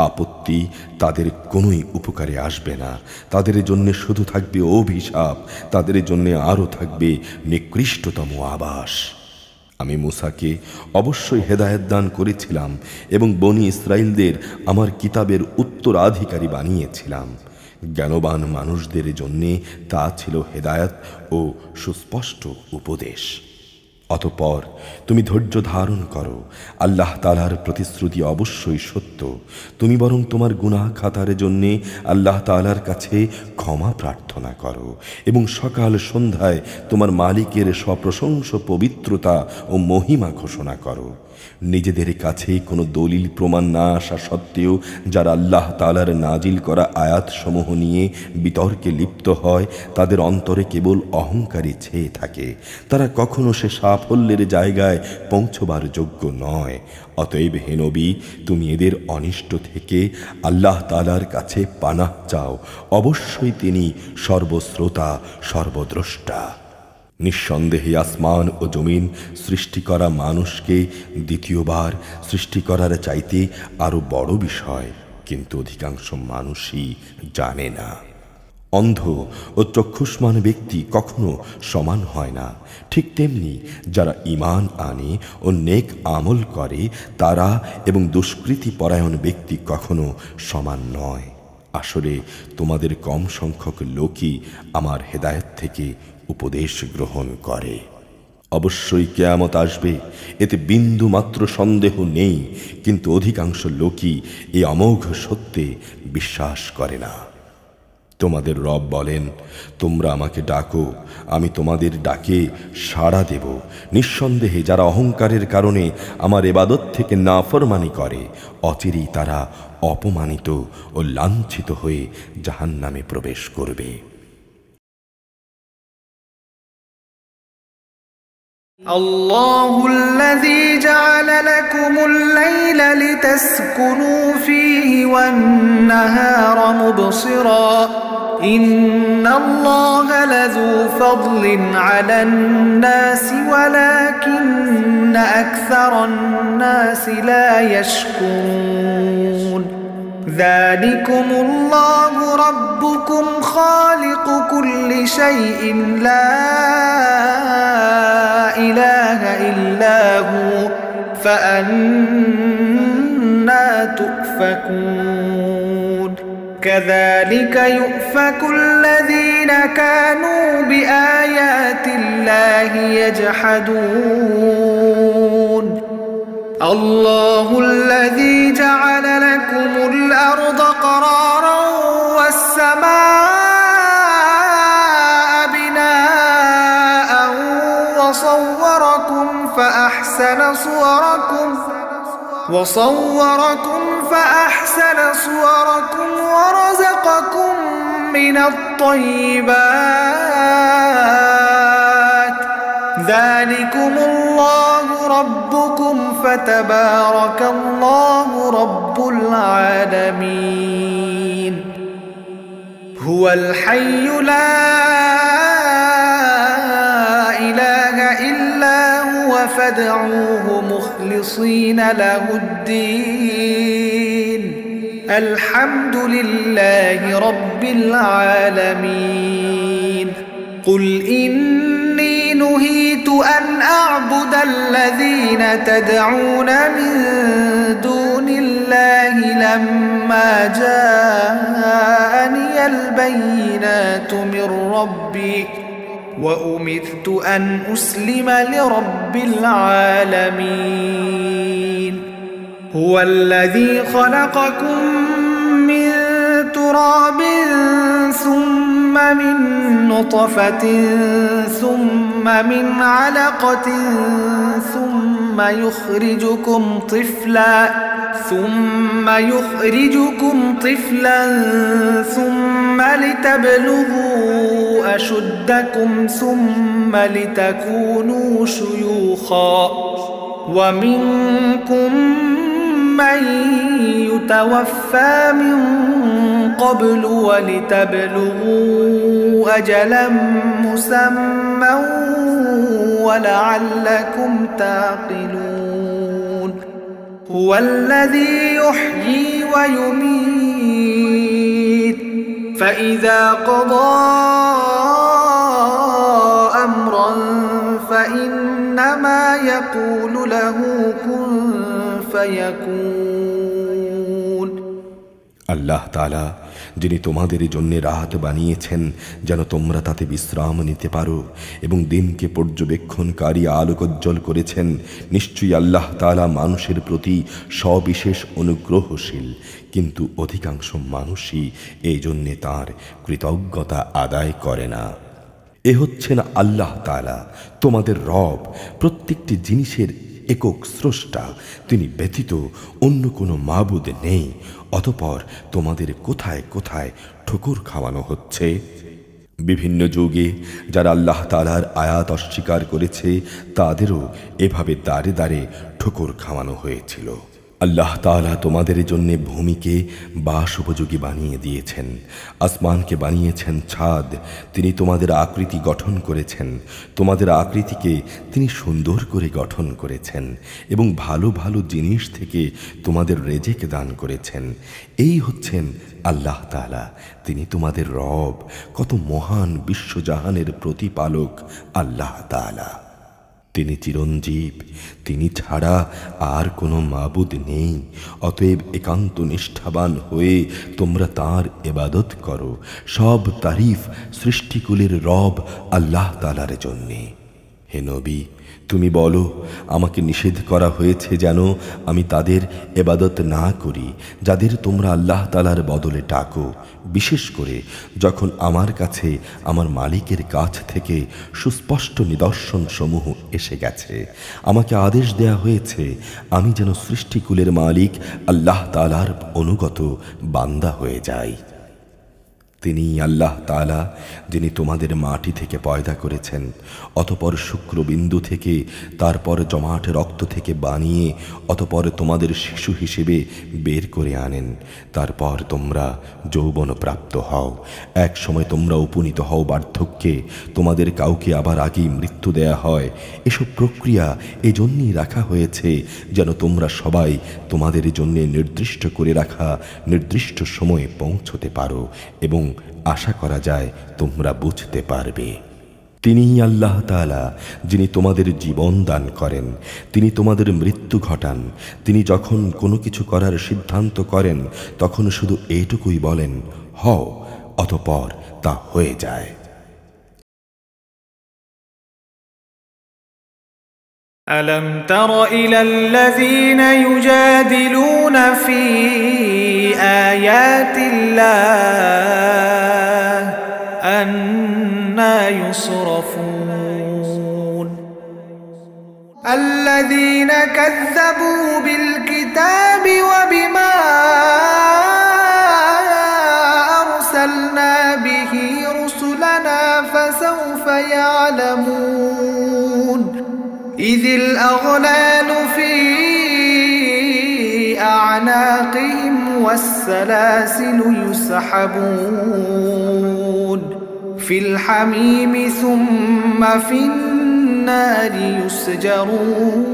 আপত্তি তাদের কোনোই উপকারে আসবে না, তাদের জন্য শুধু থাকবে অভিশাপ, তাদের জন্য আরও থাকবে নিকৃষ্টতম আবাস। আমি মূসাকে অবশ্যই হেদায়েত দান করেছিলাম এবং বনি ইসরাইলদের আমার কিতাবের উত্তরাধিকারী বানিয়েছিলাম। জ্ঞানবান মানুষদের জন্যে তা ছিল হেদায়েত ও সুস্পষ্ট উপদেশ। অতঃপর তুমি ধৈর্য ধারণ করো, আল্লাহ তাআলার প্রতিশ্রুতি অবশ্যই সত্য। তুমি বরং তোমার গুনাহ খাতার জন্যে আল্লাহ তাআলার কাছে ক্ষমা প্রার্থনা করো এবং সকাল সন্ধ্যায় তোমার মালিকের সপ্রশংস পবিত্রতা ও মহিমা ঘোষণা করো। নিজেদের কাছে কোনো দলিল প্রমাণ না আসা সত্ত্বেও যারা আল্লাহ তাআলার নাজিল করা আয়াতসমূহ নিয়ে বিতর্কে লিপ্ত হয় তাদের অন্তরে কেবল অহংকারী ছেয়ে থাকে, তারা কখনো সে সাফল্যের জায়গায় পৌঁছবার যোগ্য নয়। অতএব হে নবী, তুমি এদের অনিষ্ট থেকে আল্লাহ তাআলার কাছে পানাহ চাও, অবশ্যই তিনি সর্বশ্রোতা সর্বদ্রষ্টা। নিঃসন্দেহে আসমান ও জমিন সৃষ্টি করা মানুষকে দ্বিতীয়বার সৃষ্টি করার চাইতে আরো বড় বিষয়, কিন্তু অধিকাংশ মানুষই জানে না। অন্ধ ও চক্ষুষ্মান ব্যক্তি কখনো সমান হয় না, ঠিক তেমনি যারা ঈমান আনে ও নেক আমল করে তারা এবং দুষ্কৃতি পরায়ণ ব্যক্তি কখনো সমান নয়। আসলে তোমাদের কম সংখ্যক লোকই আমার হেদায়েত থেকে উপদেশ গ্রহণ করে। অবশ্যই কিয়ামত আসবে, এতে বিন্দু মাত্র সন্দেহ নেই, কিন্তু অধিকাংশ লোকই এই অমোঘ সত্যে বিশ্বাস করে না। তোমাদের রব বলেন, তোমরা আমাকে ডাকো, আমি তোমাদের ডাকে সাড়া দেব। নিঃসন্দেহে যারা অহংকারের কারণে আমার ইবাদত থেকে নাফরমানি করে অচিরেই তারা অপমানিত ও লাঞ্ছিত হয়ে জাহান্নামে প্রবেশ করবে। الله الذي جعل لكم الليل لتسكنوا فيه والنهار مبصرا إن الله لذو فضل على الناس ولكن أكثر الناس لا يشكرون ذلكم الله ربكم خالق كل شيء لا إله إلا هو فأنا تؤفكون كذلك يؤفك الذين كانوا بآيات الله يجحدون الله الذي جعل لكم الأرض قرارا والسماء بناء وصوركم فأحسن صوركم ورزقكم من الطيبات ذلكم الله ربكم فتبارك الله رب العالمين هو الحي لا إله إلا هو فادعوه مخلصين له الدين الحمد لله رب العالمين قل إني نهيت أن أعبد الذين تدعون من دون الله لما جاءني البينات من ربي وأمرت أن أسلم لرب العالمين هو الذي خلقكم من تراب ثم من نطفة ثم من علقة ثم يخرجكم طفلا ثم لتبلغوا أشدكم ثم لتكونوا شيوخا ومنكم من يتوفى من قبل ولتبلغوا أجلا مسمى ولعلكم تعقلون هو الذي يحيي ويميت فإذا قضى أمرا فإنما يقول له كن فيكون আল্লাহ তাআলা যিনি তোমাদের জন্য রাত বানিয়েছেন যেন তোমরা তাতে বিশ্রাম নিতে পারো এবং দিনকে পর্যবেক্ষণকারী আলোকোজ্জ্বল করেছেন, নিশ্চয়ই আল্লাহ তাআলা মানুষের প্রতি সবিশেষ অনুগ্রহশীল, কিন্তু অধিকাংশ মানুষই এই জন্যে তাঁর কৃতজ্ঞতা আদায় করে না। এ হচ্ছেন আল্লাহ তাআলা তোমাদের রব, প্রত্যেকটি জিনিসের একক স্রষ্টা, তিনি ব্যতীত অন্য কোনো মাবুদ নেই। অতঃপর তোমাদের কোথায় কোথায় ঠোকর খাওয়ানো হচ্ছে? বিভিন্ন যুগে যারা আল্লাহ তাআলার আয়াত অস্বীকার করেছে তাদেরও এভাবে দাঁড়ে দাঁড়ে ঠোকর খাওয়ানো হয়েছিল। আল্লাহ তাআলা তোমাদের জন্য ভূমিকে বাস উপযোগী বানিয়ে দিয়েছেন, আসমানকে বানিয়েছেন ছাদ, তিনি তোমাদের আকৃতি গঠন করেছেন, তোমাদের আকৃতিকে তিনি সুন্দর করে গঠন করেছেন এবং ভালো ভালো জিনিস থেকে তোমাদের রেজেক দান করেছেন। এই হচ্ছেন আল্লাহ তাআলা, তিনি তোমাদের রব, কত মহান বিশ্বজাহানের প্রতিপালক আল্লাহ তাআলা। তিনি চিরঞ্জীব, তিনি ছাড়া আর কোনো মাবুদ নেই। অতএব একান্ত নিষ্ঠাবান হয়ে তোমরা তাঁর ইবাদত করো। সব তারিফ সৃষ্টিকুলের রব আল্লাহ তাআলার জন্যে। হে নবী, তুমি বলো, আমাকে নিষেধ করা হয়েছে যেন আমি তাদের ইবাদত না করি যাদের তোমরা আল্লাহ তাআলার বদলে ডাকো, বিশেষ করে যখন আমার কাছে আমার মালিকের কাছ থেকে সুস্পষ্ট নিদর্শন সমূহ এসে গেছে। আমাকে আদেশ দেয়া হয়েছে আমি যেন সৃষ্টিকুলের মালিক আল্লাহ তাআলার অনুগত বান্দা হয়ে যাই। তিনি আল্লাহ তাআলা যিনি তোমাদের মাটি থেকে পয়দা করেছেন, অতঃপর শুক্রবিন্দু থেকে, তারপর জমাট রক্ত থেকে বানিয়ে, অতঃপর তোমাদের শিশু হিসেবে বের করে আনেন। তারপর তোমরা যৌবন প্রাপ্ত হও, এক সময় তোমরা উপনীত হও বার্ধক্যে, তোমাদের কাউকে আবার আগেই মৃত্যু দেয়া হয়। এসব প্রক্রিয়া এজন্যই রাখা হয়েছে যেন তোমরা সবাই তোমাদের জন্য নির্দিষ্ট করে রাখা নির্দিষ্ট সময়ে পৌঁছতে পারো এবং আশা করা যায় তোমরা বুঝতে পারবে। তিনিই আল্লাহ তাআলা যিনি তোমাদের জীবন দান করেন, তিনি তোমাদের মৃত্যু ঘটান। তিনি যখন কোনো কিছু করার সিদ্ধান্ত করেন তখন শুধু এইটুকুই বলেন, হও, অতঃপর তা হয়ে যায়। ألم تر إلى الذين يجادلون في آيات الله أنى يصرفون الذين كذبوا بالكتاب وبما أرسلنا به رسلنا فسوف يعلمون إذ الأغلال في أعناقهم والسلاسل يسحبون في الحميم ثم في النار يسجرون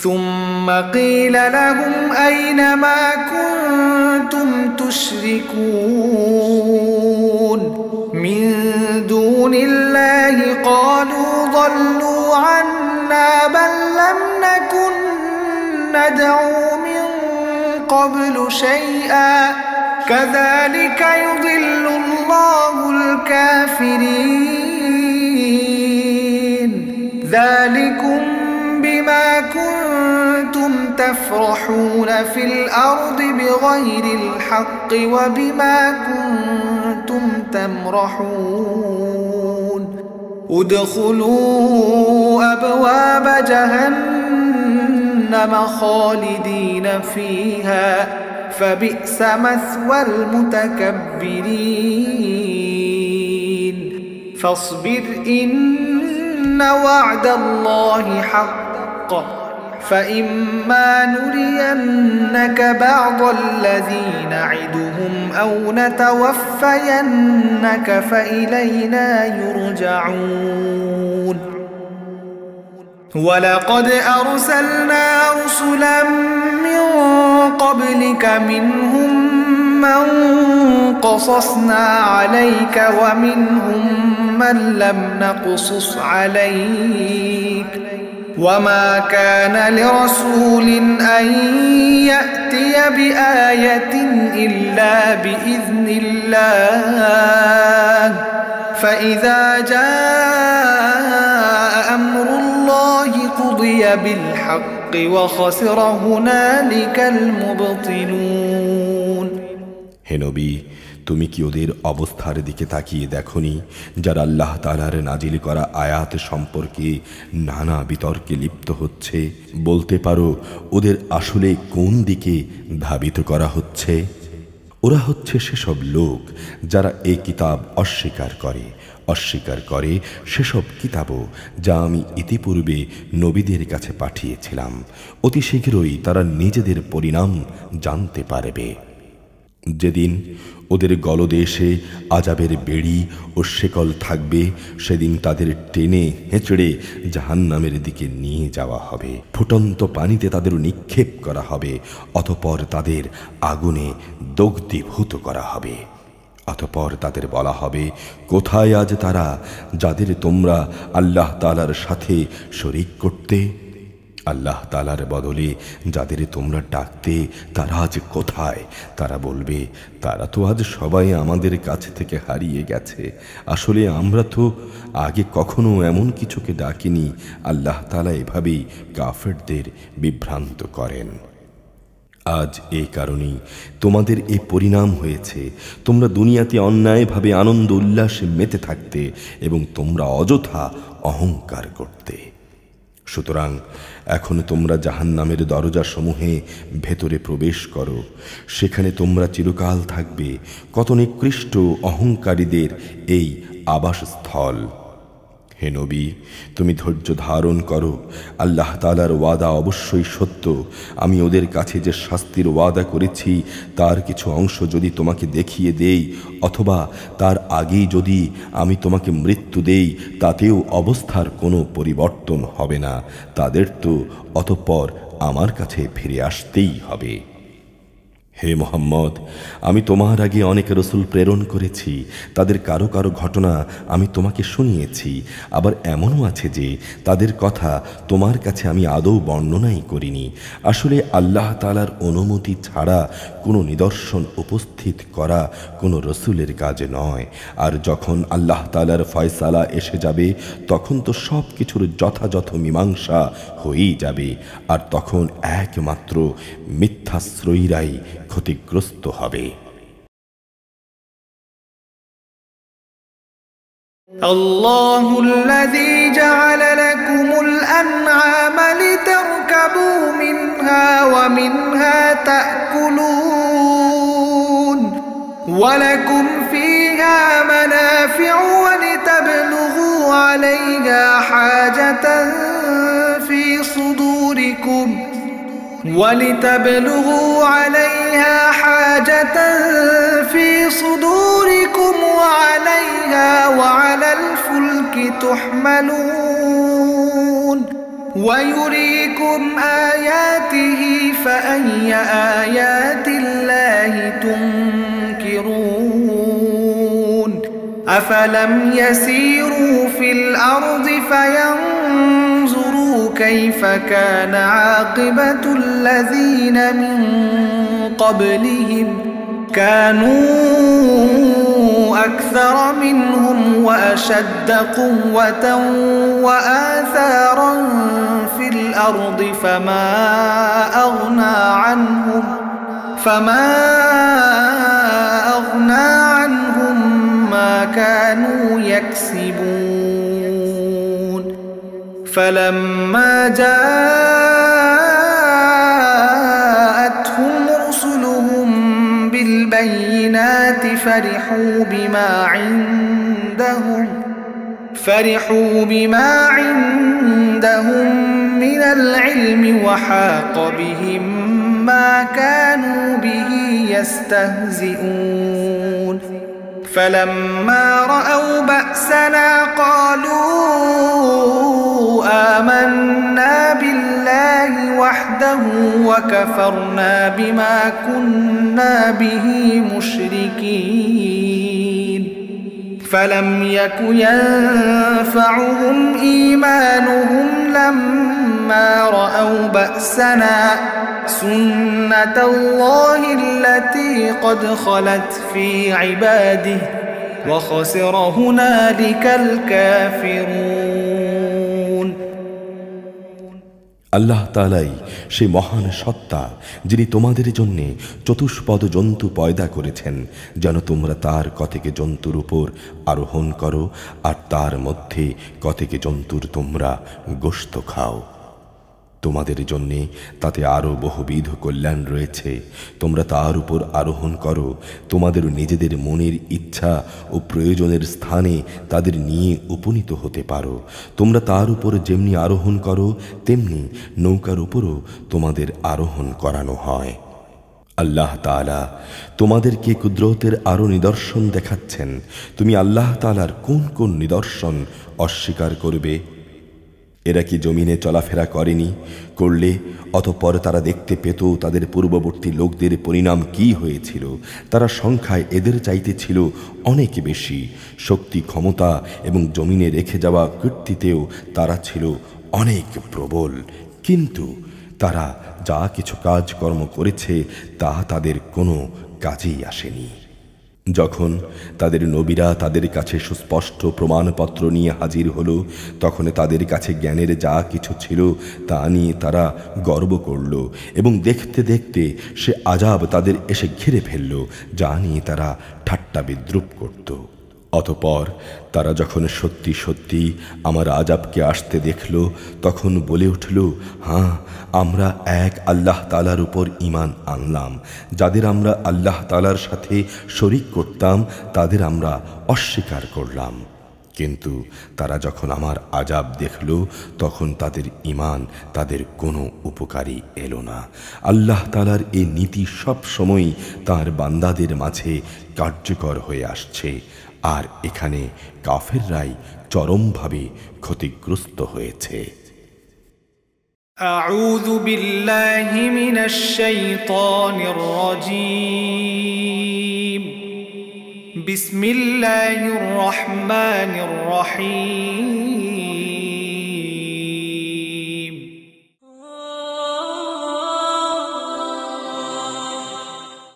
ثم قيل لهم أين ما كنتم تشركون من دون دون الله قالوا ضلوا عنا بل لم نكن ندعو من قبل شيئا كذلك يضل الله الكافرين ذلكم بما كنتم تفرحون في الأرض بغير الحق وبما كنتم تمرحون ادخلوا أبواب جهنم خالدين فيها فبئس مثوى المتكبرين فاصبر إن وعد الله حق فإما نرينك بعض الذي نعدهم أو نتوفينك فإلينا يرجعون ولقد أرسلنا رسلا من قبلك منهم من قصصنا عليك ومنهم من لم نقصص عليك وما كان لرسول أن يأتي بآية إلا بإذن الله فإذا جاء أمر الله قضي بالحق وخسر هنالك المبطلون হে নবী, তুমি কি ওদের অবস্থার দিকে তাকিয়ে দেখনি যারা আল্লাহ তাআলার নাজিল করা আয়াত সম্পর্কে নানা বিতর্কে লিপ্ত হচ্ছে? বলতে পারো ওদের আসলে কোন দিকে ধাবিত করা হচ্ছে? ওরা হচ্ছে সেসব লোক যারা এই কিতাব অস্বীকার করে সেসব কিতাবও যা আমি ইতিপূর্বে নবীদের কাছে পাঠিয়েছিলাম। অতি শীঘ্রই তারা নিজেদের পরিণাম জানতে পারবে। যেদিন ওদের গলদেশে আযাবের বেড়ি ও শেকল থাকবে, সেদিন তাদের টেনে হেঁচড়ে জাহান্নামের দিকে নিয়ে যাওয়া হবে। ফুটন্ত পানিতে তাদের নিক্ষেপ করা হবে, অতঃপর তাদের আগুনে দগ্ধীভূত করা হবে। অতঃপর তাদের বলা হবে, কোথায় আজ তারা যাদের তোমরা আল্লাহ তাআলার সাথে শরীক করতে? আল্লাহ তাআলার বদলে যাদের তোমরা ডাকতে তারা আজ কোথায়? তারা বলবে, তারা তো আজ সবাই আমাদের কাছ থেকে হারিয়ে গেছে। আসলে আমরা তো আগে কখনো এমন কিছুকে ডাকিনি। আল্লাহ তাআলা এভাবেই কাফেরদের বিভ্রান্ত করেন। আজ এই কারণেই তোমাদের এই পরিণাম হয়েছে। তোমরা দুনিয়াতে অন্যায়ভাবে আনন্দ উল্লাসে মেতে থাকতে এবং তোমরা অযথা অহংকার করতে। সুতরাং এখন তোমরা জাহান্নামের দরজাসমূহে ভেতরে প্রবেশ করো, সেখানে তোমরা চিরকাল থাকবে। কত নিকৃষ্ট অহংকারীদের এই আবাসস্থল। হে নবী, তুমি ধৈর্য ধারণ করো। আল্লাহ তাআলার ওয়াদা অবশ্যই সত্য। আমি ওদের কাছে যে শাস্তির ওয়াদা করেছি তার কিছু অংশ যদি তোমাকে দেখিয়ে দেই, অথবা তার আগেই যদি আমি তোমাকে মৃত্যু দেই, তাতেও অবস্থার কোনো পরিবর্তন হবে না। তাদের তো অতঃপর আমার কাছে ফিরে আসতেই হবে। হে মুহাম্মদ, আমি তোমার আগে অনেক রসুল প্রেরণ করেছি। তাদের কারো কারো ঘটনা আমি তোমাকে শুনিয়েছি। আবার এমনও আছে যে তাদের কথা তোমার কাছে আমি আদৌ বর্ণনাই করিনি। আসলে আল্লাহ তাআলার অনুমতি ছাড়া কোনো নিদর্শন উপস্থিত করা কোনো রসুলের কাজ নয়। আর যখন আল্লাহ তাআলার ফয়সালা এসে যাবে, তখন তো সব কিছুর যথাযথ মীমাংসা হয়েই যাবে। আর তখন একমাত্র মিথ্যাশ্রয়ীরাই ক্ষতিগ্রস্ত হবে। الله الذي جعل لكم الأنعام لتركبوا منها ومنها تأكلون ولكم فيها منافع ولتبلغوا عليها حاجة في صدوركم وعليها وعلى الفلك تحملون ويريكم آياته فأي آيات الله تنكرون أفلم يسيروا في الأرض فينظروا كيف كان عاقبة الذين من قبلهم كانوا أكثر منهم وأشد قوة وآثارا في الأرض فما أغنى عنهم ما كانوا يكسبون فلما جاءتهم رسلهم بالبينات فرحوا بما عندهم من العلم وحاق بهم ما كانوا به يستهزئون فلما رأوا بأسنا قالوا آمنا بالله وحده وكفرنا بما كنا به مشركين فلم يك ينفعهم إيمانهم لما رأوا بأسنا سنة الله التي قد خلت في عباده وخسر هنالك الكافرون আল্লাহ তাআলাই সেই মহান সত্তা যিনি তোমাদের জন্য চতুষ্পদ জন্তু পয়দা করেছেন যেন তোমরা তার কতকে জন্তুর উপর আরোহণ করো আর তার মধ্যে কতকে জন্তুর তোমরা গোশত খাও। তোমাদের জন্য তাতে আরও বহুবিধ কল্যাণ রয়েছে। তোমরা তার উপর আরোহণ করো, তোমাদের নিজেদের মনের ইচ্ছা ও প্রয়োজনের স্থানে তাদের নিয়ে উপনীত হতে পারো। তোমরা তার উপর যেমনি আরোহণ করো তেমনি নৌকার উপরও তোমাদের আরোহণ করানো হয়। আল্লাহ তাআলা তোমাদেরকে কুদরতের আরও নিদর্শন দেখাচ্ছেন। তুমি আল্লাহ তাআলার কোন কোন নিদর্শন অস্বীকার করবে? এরা কি জমিনে চলাফেরা করেনি? করলে অতঃপর তারা দেখতে পেত তাদের পূর্ববর্তী লোকদের পরিণাম কি হয়েছিল। তারা সংখ্যায় এদের চাইতে ছিল অনেক বেশি, শক্তি ক্ষমতা এবং জমিনে রেখে যাওয়া কীর্তিতেও তারা ছিল অনেক প্রবল। কিন্তু তারা যা কিছু কাজকর্ম করেছে তা তাদের কোনো কাজেই আসেনি। যখন তাদের নবীরা তাদের কাছে সুস্পষ্ট প্রমাণপত্র নিয়ে হাজির হলো, তখন তাদের কাছে জ্ঞানের যা কিছু ছিল তা নিয়ে তারা গর্ব করল এবং দেখতে দেখতে সে আযাব তাদের এসে ঘিরে ফেলল, যা নিয়ে তারা ঠাট্টা বিদ্রূপ করত। অতঃপর তারা যখন সত্যি সত্যি আমার আযাবকে আসতে দেখল, তখন বলে উঠল, হ্যাঁ, আমরা এক আল্লাহ তাআলার উপর ঈমান আনলাম। যাদের আমরা আল্লাহ তাআলার সাথে শরীক করতাম তাদের আমরা অস্বীকার করলাম। কিন্তু তারা যখন আমার আযাব দেখল তখন তাদের ঈমান তাদের কোনো উপকারী এলো না। আল্লাহ তাআলার এই নীতি সব সময় তাঁর বান্দাদের মাঝে কার্যকর হয়ে আসছে, আর এখানে কাফেররাই চরমভাবে ক্ষতিগ্রস্ত হয়েছে। আউযু বিল্লাহি মিনাশ শাইতানির রাজীম। বিসমিল্লাহির রহমানির রহিম।